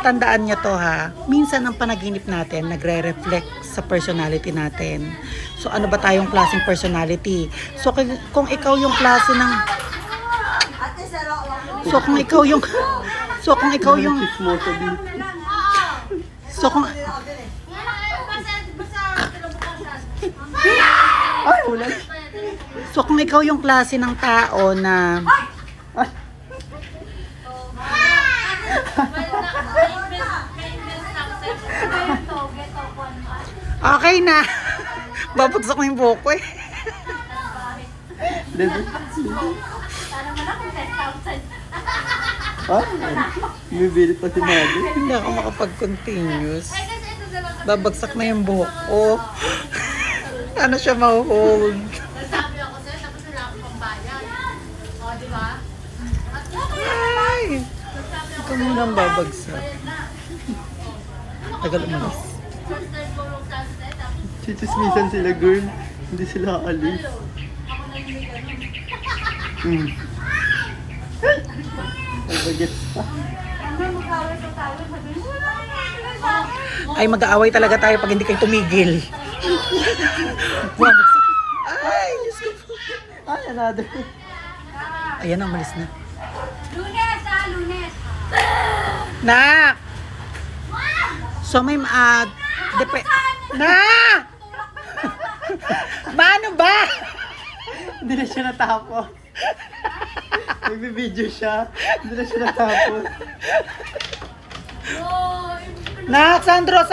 Tandaan niyo to ha, minsan ang panaginip natin nagre-reflect sa personality natin. So ano ba tayong klaseng personality? So kung ikaw yung klase ng So kung ikaw yung So kung ikaw yung So kung Ay, wala. So kung ikaw yung klase ng tao na okay na. Babagsak ko yung buhok ko eh. Ah, bibilit pa si Mali. Hindi ako makapag-continuous. Babagsak na yung buhok ko. Ano siya ma-hold? Nagsabi ako sa'yo, tapos wala akong pambayad. O, di ba? Ay! Ikaw muna ang babagsak. Tagal umalis. First time ko yung sunset, tapos Chichismisan sila, girl. Hindi sila aalis. ako na yung may ganun. Hmm. Ay, bagets pa. Ay, mag-aaway talaga tayo pag hindi kayo tumigil. Babagsak. Ay, Diyos ko po. Ay, another. Ayan, umalis na. Lunes, Lunes! Nak! So may Nak! Paano ba? Hindi na siya natapos. Nagbibideo siya. Hindi na siya natapos. Nak, Sandro!